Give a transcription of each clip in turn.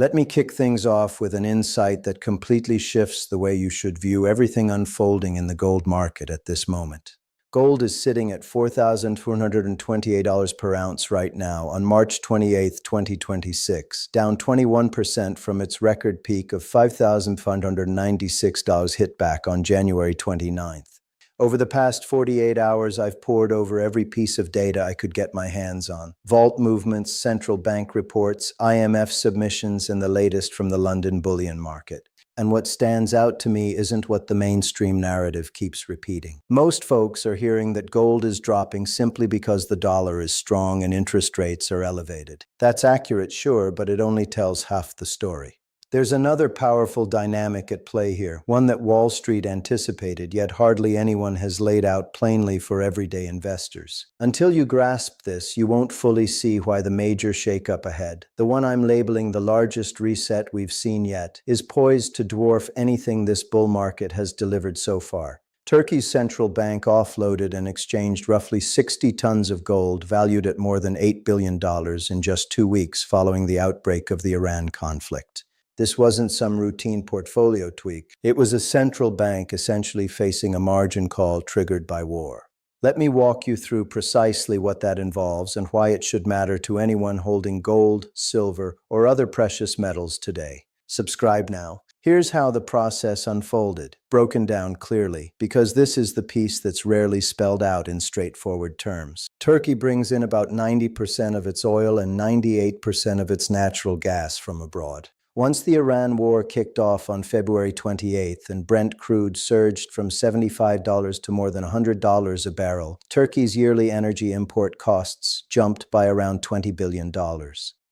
Let me kick things off with an insight that completely shifts the way you should view everything unfolding in the gold market at this moment. Gold is sitting at $4,428 per ounce right now on March 28, 2026, down 21% from its record peak of $5,596 hit back on January 29th. Over the past 48 hours, I've pored over every piece of data I could get my hands on. Vault movements, central bank reports, IMF submissions, and the latest from the London bullion market. And what stands out to me isn't what the mainstream narrative keeps repeating. Most folks are hearing that gold is dropping simply because the dollar is strong and interest rates are elevated. That's accurate, sure, but it only tells half the story. There's another powerful dynamic at play here, one that Wall Street anticipated, yet hardly anyone has laid out plainly for everyday investors. Until you grasp this, you won't fully see why the major shakeup ahead, the one I'm labeling the largest reset we've seen yet, is poised to dwarf anything this bull market has delivered so far. Turkey's central bank offloaded and exchanged roughly 60 tons of gold valued at more than $8 billion in just 2 weeks following the outbreak of the Iran conflict. This wasn't some routine portfolio tweak. It was a central bank essentially facing a margin call triggered by war. Let me walk you through precisely what that involves and why it should matter to anyone holding gold, silver, or other precious metals today. Subscribe now. Here's how the process unfolded, broken down clearly, because this is the piece that's rarely spelled out in straightforward terms. Turkey brings in about 90% of its oil and 98% of its natural gas from abroad. Once the Iran war kicked off on February 28th and Brent crude surged from $75 to more than $100 a barrel, Turkey's yearly energy import costs jumped by around $20 billion.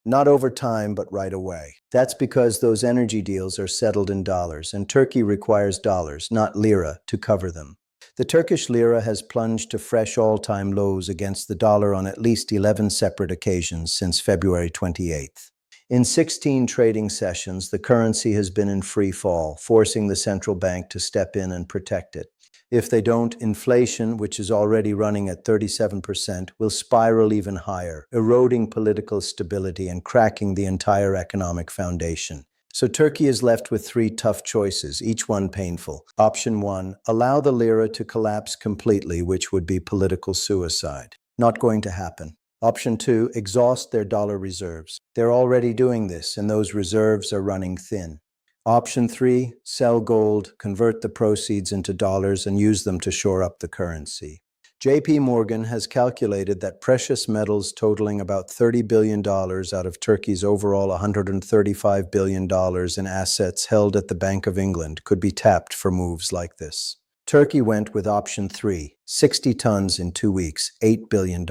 Not over time, but right away. That's because those energy deals are settled in dollars, and Turkey requires dollars, not lira, to cover them. The Turkish lira has plunged to fresh all-time lows against the dollar on at least 11 separate occasions since February 28th. In 16 trading sessions, the currency has been in free fall, forcing the central bank to step in and protect it. If they don't, inflation, which is already running at 37%, will spiral even higher, eroding political stability and cracking the entire economic foundation. So Turkey is left with 3 tough choices, each one painful. Option 1, allow the lira to collapse completely, which would be political suicide. Not going to happen. Option 2, exhaust their dollar reserves. They're already doing this, and those reserves are running thin. Option 3, sell gold, convert the proceeds into dollars, and use them to shore up the currency. JP Morgan has calculated that precious metals totaling about $30 billion out of Turkey's overall $135 billion in assets held at the Bank of England could be tapped for moves like this. Turkey went with option 3, 60 tons in 2 weeks, $8 billion.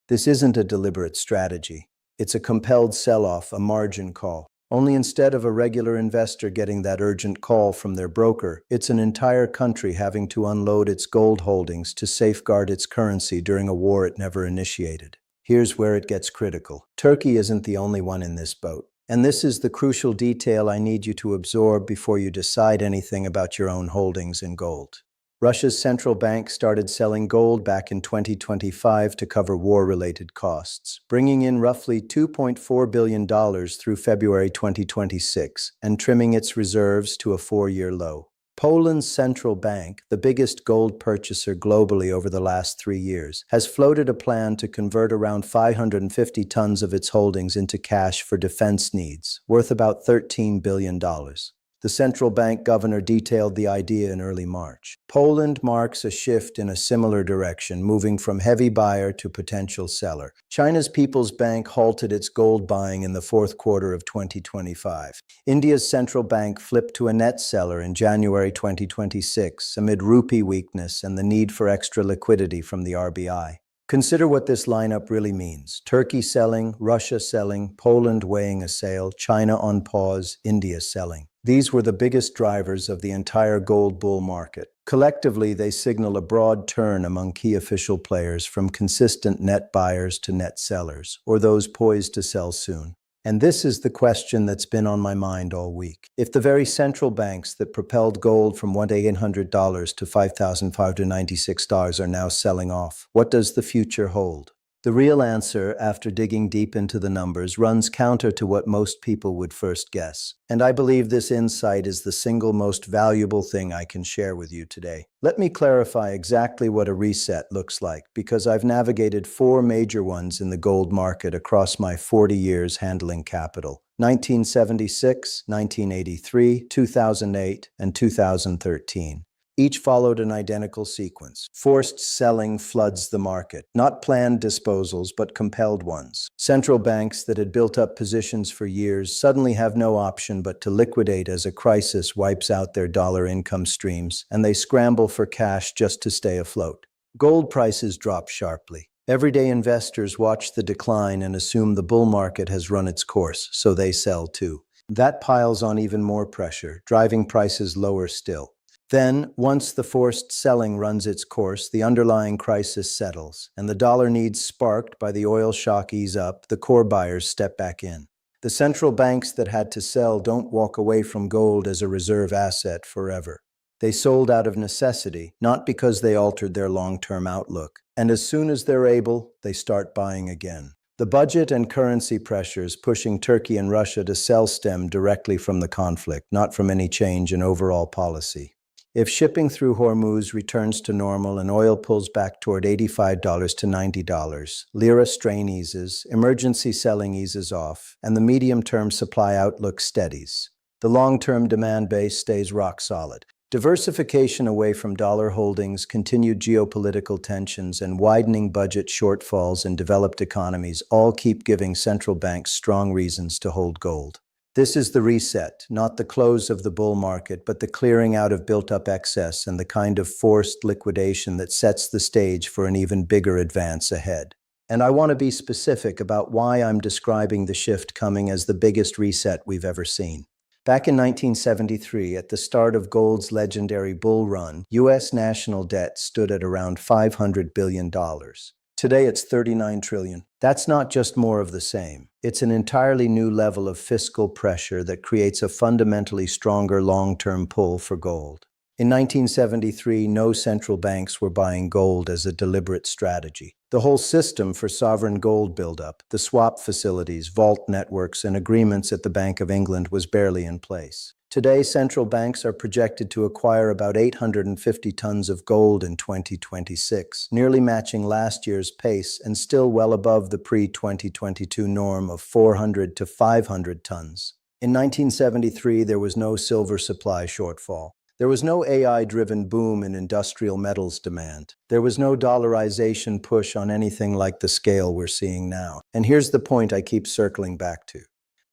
This isn't a deliberate strategy. It's a compelled sell-off, a margin call. Only instead of a regular investor getting that urgent call from their broker, it's an entire country having to unload its gold holdings to safeguard its currency during a war it never initiated. Here's where it gets critical. Turkey isn't the only one in this boat. And this is the crucial detail I need you to absorb before you decide anything about your own holdings in gold. Russia's central bank started selling gold back in 2025 to cover war-related costs, bringing in roughly $2.4 billion through February 2026 and trimming its reserves to a 4-year low. Poland's central bank, the biggest gold purchaser globally over the last 3 years, has floated a plan to convert around 550 tons of its holdings into cash for defense needs, worth about $13 billion. The central bank governor detailed the idea in early March. Poland marks a shift in a similar direction, moving from heavy buyer to potential seller. China's People's Bank halted its gold buying in the 4th quarter of 2025. India's central bank flipped to a net seller in January 2026 amid rupee weakness and the need for extra liquidity from the RBI. Consider what this lineup really means. Turkey selling, Russia selling, Poland weighing a sale, China on pause, India selling. These were the biggest drivers of the entire gold bull market. Collectively, they signal a broad turn among key official players from consistent net buyers to net sellers, or those poised to sell soon. And this is the question that's been on my mind all week. If the very central banks that propelled gold from $1,800 to $5,596 are now selling off, what does the future hold? The real answer, after digging deep into the numbers, runs counter to what most people would first guess. And I believe this insight is the single most valuable thing I can share with you today. Let me clarify exactly what a reset looks like, because I've navigated four major ones in the gold market across my 40 years handling capital: 1976, 1983, 2008, and 2013. Each followed an identical sequence. Forced selling floods the market. Not planned disposals, but compelled ones. Central banks that had built up positions for years suddenly have no option but to liquidate as a crisis wipes out their dollar income streams, and they scramble for cash just to stay afloat. Gold prices drop sharply. Everyday investors watch the decline and assume the bull market has run its course, so they sell too. That piles on even more pressure, driving prices lower still. Then, once the forced selling runs its course, the underlying crisis settles, and the dollar needs sparked by the oil shock ease up, the core buyers step back in. The central banks that had to sell don't walk away from gold as a reserve asset forever. They sold out of necessity, not because they altered their long-term outlook. And as soon as they're able, they start buying again. The budget and currency pressures pushing Turkey and Russia to sell stem directly from the conflict, not from any change in overall policy. If shipping through Hormuz returns to normal and oil pulls back toward $85 to $90, lira strain eases, emergency selling eases off, and the medium-term supply outlook steadies, the long-term demand base stays rock solid. Diversification away from dollar holdings, continued geopolitical tensions, and widening budget shortfalls in developed economies all keep giving central banks strong reasons to hold gold. This is the reset, not the close of the bull market, but the clearing out of built-up excess and the kind of forced liquidation that sets the stage for an even bigger advance ahead. And I want to be specific about why I'm describing the shift coming as the biggest reset we've ever seen. Back in 1973, at the start of gold's legendary bull run, U.S. national debt stood at around $500 billion. Today it's $39 trillion. That's not just more of the same. It's an entirely new level of fiscal pressure that creates a fundamentally stronger long-term pull for gold. In 1973, no central banks were buying gold as a deliberate strategy. The whole system for sovereign gold buildup, the swap facilities, vault networks, and agreements at the Bank of England was barely in place. Today, central banks are projected to acquire about 850 tons of gold in 2026, nearly matching last year's pace and still well above the pre-2022 norm of 400 to 500 tons. In 1973, there was no silver supply shortfall. There was no AI-driven boom in industrial metals demand. There was no dollarization push on anything like the scale we're seeing now. And here's the point I keep circling back to.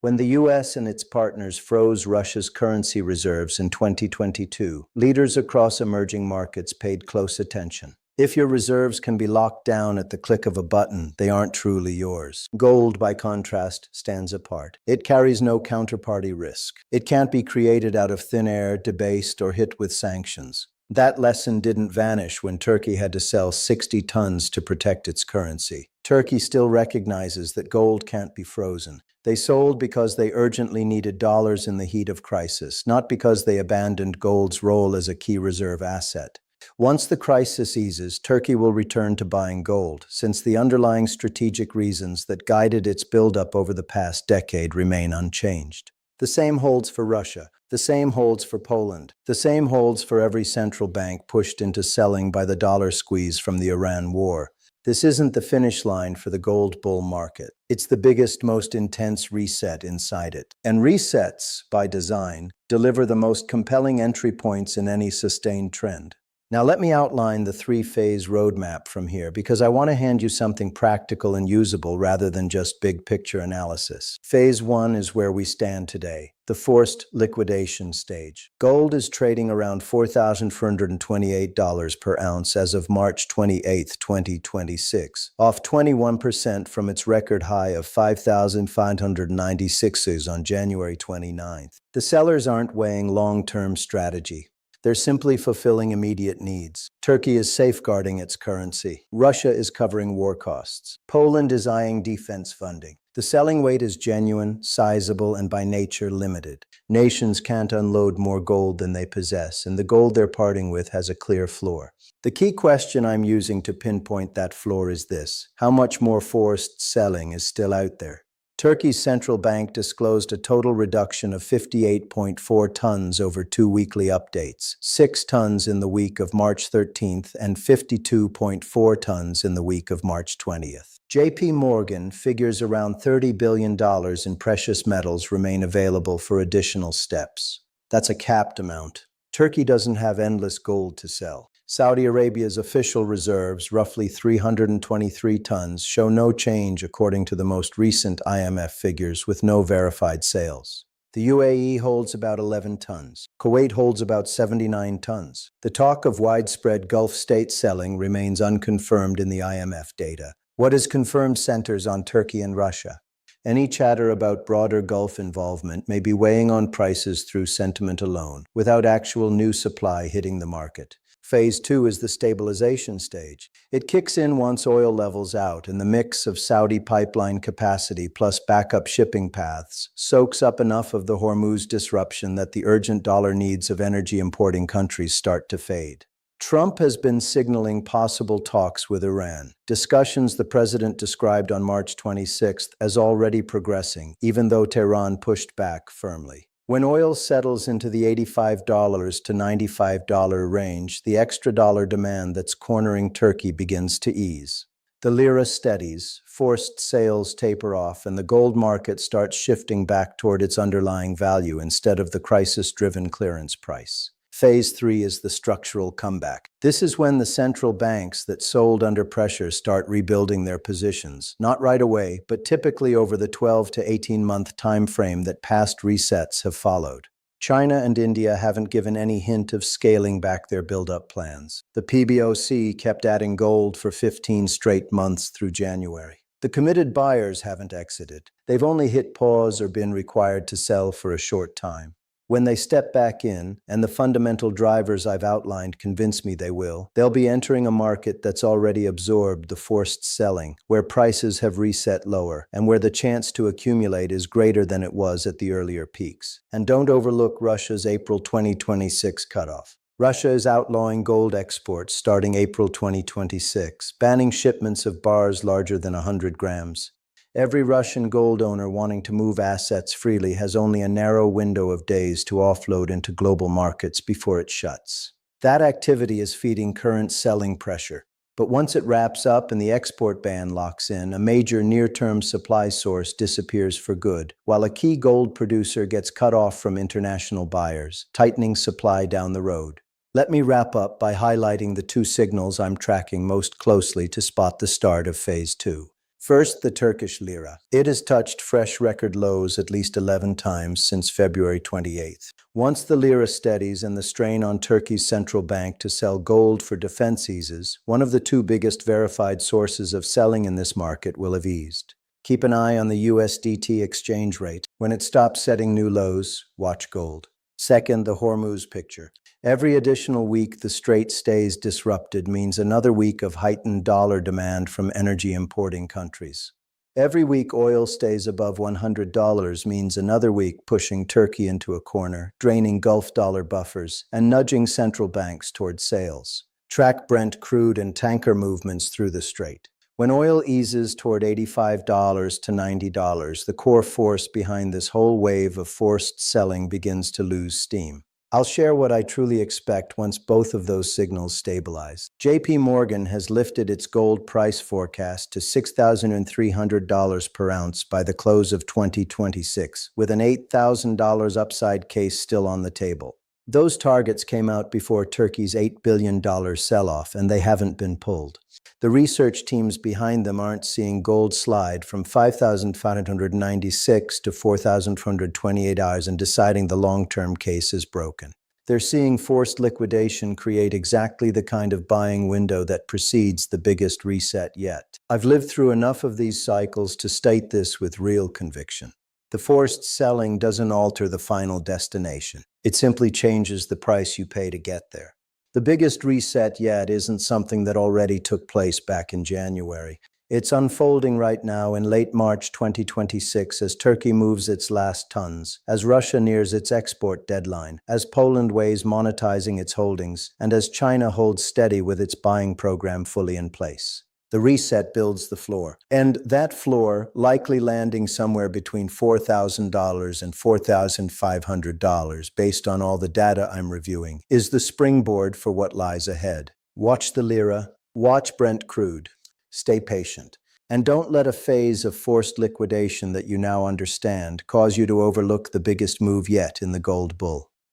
When the US and its partners froze Russia's currency reserves in 2022, leaders across emerging markets paid close attention. If your reserves can be locked down at the click of a button, they aren't truly yours. Gold, by contrast, stands apart. It carries no counterparty risk. It can't be created out of thin air, debased, or hit with sanctions. That lesson didn't vanish when Turkey had to sell 60 tons to protect its currency. Turkey still recognizes that gold can't be frozen. They sold because they urgently needed dollars in the heat of crisis, not because they abandoned gold's role as a key reserve asset. Once the crisis eases, Turkey will return to buying gold, since the underlying strategic reasons that guided its buildup over the past decade remain unchanged. The same holds for Russia. The same holds for Poland. The same holds for every central bank pushed into selling by the dollar squeeze from the Iran war. This isn't the finish line for the gold bull market. It's the biggest, most intense reset inside it. And resets, by design, deliver the most compelling entry points in any sustained trend. Now let me outline the three-phase roadmap from here, because I want to hand you something practical and usable rather than just big picture analysis. Phase 1 is where we stand today, the forced liquidation stage. Gold is trading around $4,428 per ounce as of March 28, 2026, off 21% from its record high of $5,596 on January 29th. The sellers aren't weighing long-term strategy. They're simply fulfilling immediate needs. Turkey is safeguarding its currency. Russia is covering war costs. Poland is eyeing defense funding. The selling weight is genuine, sizable, and by nature limited. Nations can't unload more gold than they possess, and the gold they're parting with has a clear floor. The key question I'm using to pinpoint that floor is this: how much more forced selling is still out there? Turkey's central bank disclosed a total reduction of 58.4 tons over two weekly updates, 6 tons in the week of March 13th and 52.4 tons in the week of March 20th. JP Morgan figures around $30 billion in precious metals remain available for additional steps. That's a capped amount. Turkey doesn't have endless gold to sell. Saudi Arabia's official reserves, roughly 323 tons, show no change according to the most recent IMF figures, with no verified sales. The UAE holds about 11 tons. Kuwait holds about 79 tons. The talk of widespread Gulf state selling remains unconfirmed in the IMF data. What is confirmed centers on Turkey and Russia. Any chatter about broader Gulf involvement may be weighing on prices through sentiment alone, without actual new supply hitting the market. Phase 2 is the stabilization stage. It kicks in once oil levels out, and the mix of Saudi pipeline capacity plus backup shipping paths soaks up enough of the Hormuz disruption that the urgent dollar needs of energy importing countries start to fade. Trump has been signaling possible talks with Iran, discussions the president described on March 26th as already progressing, even though Tehran pushed back firmly. When oil settles into the $85 to $95 range, the extra dollar demand that's cornering Turkey begins to ease. The lira steadies, forced sales taper off, and the gold market starts shifting back toward its underlying value instead of the crisis-driven clearance price. Phase 3 is the structural comeback. This is when the central banks that sold under pressure start rebuilding their positions, not right away, but typically over the 12 to 18-month time frame that past resets have followed. China and India haven't given any hint of scaling back their build-up plans. The PBOC kept adding gold for 15 straight months through January. The committed buyers haven't exited. They've only hit pause or been required to sell for a short time. When they step back in, and the fundamental drivers I've outlined convince me they will, they'll be entering a market that's already absorbed the forced selling, where prices have reset lower, and where the chance to accumulate is greater than it was at the earlier peaks. And don't overlook Russia's April 2026 cutoff. Russia is outlawing gold exports starting April 2026, banning shipments of bars larger than 100 grams. Every Russian gold owner wanting to move assets freely has only a narrow window of days to offload into global markets before it shuts. That activity is feeding current selling pressure. But once it wraps up and the export ban locks in, a major near-term supply source disappears for good, while a key gold producer gets cut off from international buyers, tightening supply down the road. Let me wrap up by highlighting the two signals I'm tracking most closely to spot the start of Phase 2. First, the Turkish lira. It has touched fresh record lows at least 11 times since February 28th. Once the lira steadies and the strain on Turkey's central bank to sell gold for defense eases, one of the two biggest verified sources of selling in this market will have eased. Keep an eye on the USDT exchange rate. When it stops setting new lows, watch gold. Second, the Hormuz picture. Every additional week the strait stays disrupted means another week of heightened dollar demand from energy importing countries. Every week oil stays above $100 means another week pushing Turkey into a corner, draining Gulf dollar buffers, and nudging central banks toward sales. Track Brent crude and tanker movements through the strait. When oil eases toward $85 to $90, the core force behind this whole wave of forced selling begins to lose steam. I'll share what I truly expect once both of those signals stabilize. JP Morgan has lifted its gold price forecast to $6,300 per ounce by the close of 2026, with an $8,000 upside case still on the table. Those targets came out before Turkey's $8 billion sell-off, and they haven't been pulled. The research teams behind them aren't seeing gold slide from 5,596 to 4,428 hours and deciding the long-term case is broken. They're seeing forced liquidation create exactly the kind of buying window that precedes the biggest reset yet. I've lived through enough of these cycles to state this with real conviction. The forced selling doesn't alter the final destination. It simply changes the price you pay to get there. The biggest reset yet isn't something that already took place back in January. It's unfolding right now in late March 2026 as Turkey moves its last tons, as Russia nears its export deadline, as Poland weighs monetizing its holdings, and as China holds steady with its buying program fully in place. The reset builds the floor, and that floor, likely landing somewhere between $4,000 and $4,500 based on all the data I'm reviewing, is the springboard for what lies ahead. Watch the lira, watch Brent crude. Stay patient. And don't let a phase of forced liquidation that you now understand cause you to overlook the biggest move yet in the gold bull.